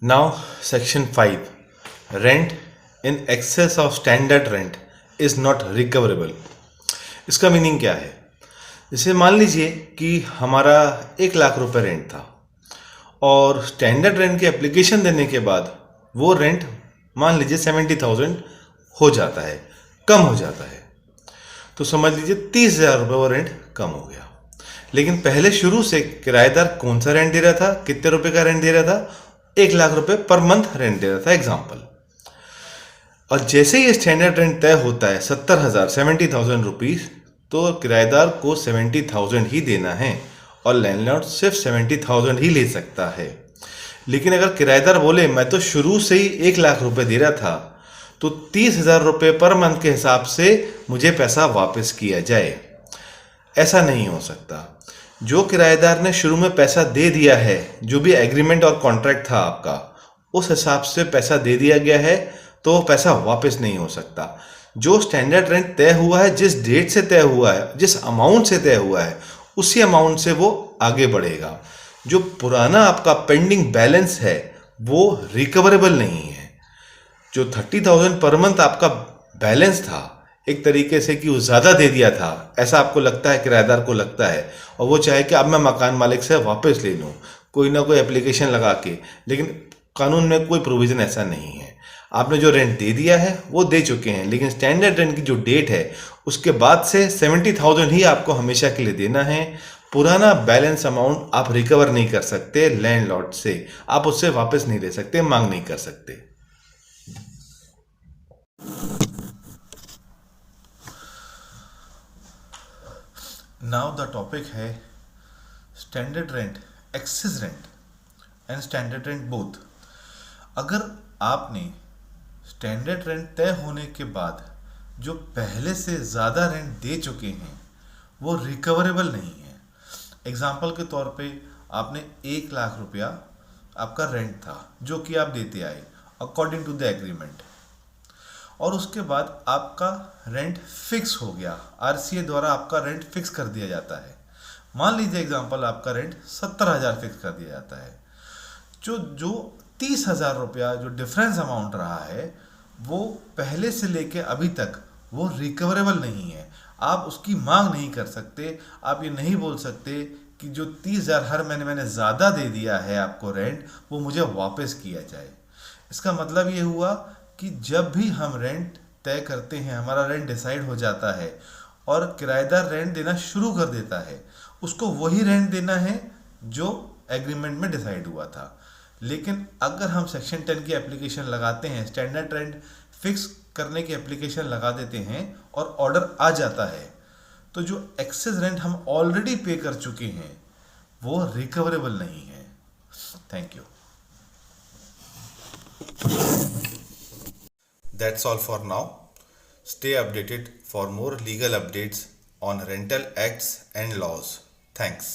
Now, Section 5, Rent in excess of standard rent is not recoverable. इसका meaning क्या है? जैसे मान लीजिए कि हमारा 1 लाख रुपए रेंट था और स्टैंडर्ड रेंट की एप्लीकेशन देने के बाद वो रेंट मान लीजिए 70,000 हो जाता है, कम हो जाता है। तो समझ लीजिए 30,000 रुपये वो रेंट कम हो गया। लेकिन पहले शुरू से किराएदार कौन सा रेंट दे रहा था, कितने रुपए का रेंट दे रहा था? 1 लाख रुपए पर मंथ रेंट दे रहा था, एग्जाम्पल। और जैसे ही स्टैंडर्ड रेंट तय होता है 70,000 70,000 रुपीज, तो किराएदार को 70,000 ही देना है और लैंडलॉर्ड सिर्फ 70,000 ही ले सकता है। लेकिन अगर किराएदार बोले मैं तो शुरू से ही 1 लाख रुपए दे रहा था, तो 30,000 रुपये पर मंथ के हिसाब से मुझे पैसा वापस किया जाए। ऐसा नहीं हो सकता। जो किराएदार ने शुरू में पैसा दे दिया है, जो भी एग्रीमेंट और कॉन्ट्रैक्ट था आपका, उस हिसाब से पैसा दे दिया गया है, तो वो पैसा वापस नहीं हो सकता। जो स्टैंडर्ड रेंट तय हुआ है, जिस डेट से तय हुआ है, जिस अमाउंट से तय हुआ है, उसी अमाउंट से वो आगे बढ़ेगा। जो पुराना आपका पेंडिंग बैलेंस है वो रिकवरेबल नहीं है। जो 30,000 पर मंथ आपका बैलेंस था, एक तरीके से कि वो ज़्यादा दे दिया था, ऐसा आपको लगता है, किराएदार को लगता है, और वो चाहे कि अब मैं मकान मालिक से वापस ले लूँ कोई ना कोई एप्लीकेशन लगा के, लेकिन कानून में कोई प्रोविज़न ऐसा नहीं है। आपने जो रेंट दे दिया है वो दे चुके हैं, लेकिन स्टैंडर्ड रेंट की जो डेट है उसके बाद से 70,000 ही आपको हमेशा के लिए देना है। पुराना बैलेंस अमाउंट आप रिकवर नहीं कर सकते लैंडलॉर्ड से, आप उससे वापस नहीं ले सकते, मांग नहीं कर सकते। नाउ द टॉपिक है standard rent, excess rent and standard rent both. अगर आपने स्टैंडर्ड रेंट तय होने के बाद जो पहले से ज़्यादा रेंट दे चुके हैं वो रिकवरेबल नहीं है। एग्जाम्पल के तौर पे आपने 1 लाख रुपया आपका रेंट था जो कि आप देते आए अकॉर्डिंग टू द एग्रीमेंट, और उसके बाद आपका रेंट फिक्स हो गया, आरसीए द्वारा आपका रेंट फिक्स कर दिया जाता है। मान लीजिए एग्जाम्पल आपका रेंट 70,000 फिक्स कर दिया जाता है। जो जो 30,000 रुपया जो डिफरेंस अमाउंट रहा है वो पहले से लेके अभी तक वो रिकवरेबल नहीं है। आप उसकी मांग नहीं कर सकते। आप ये नहीं बोल सकते कि जो 30,000 हर महीने मैंने ज़्यादा दे दिया है आपको रेंट, वो मुझे वापस किया जाए। इसका मतलब ये हुआ कि जब भी हम रेंट तय करते हैं, हमारा रेंट डिसाइड हो जाता है और किराएदार रेंट देना शुरू कर देता है, उसको वही रेंट देना है जो एग्रीमेंट में डिसाइड हुआ था। लेकिन अगर हम सेक्शन 10 की एप्लीकेशन लगाते हैं, स्टैंडर्ड रेंट फिक्स करने की एप्लीकेशन लगा देते हैं और ऑर्डर आ जाता है, तो जो एक्सेस रेंट हम ऑलरेडी पे कर चुके हैं वो रिकवरेबल नहीं है। Thank you. That's all for now. Stay updated for more legal updates on rental acts and laws. Thanks.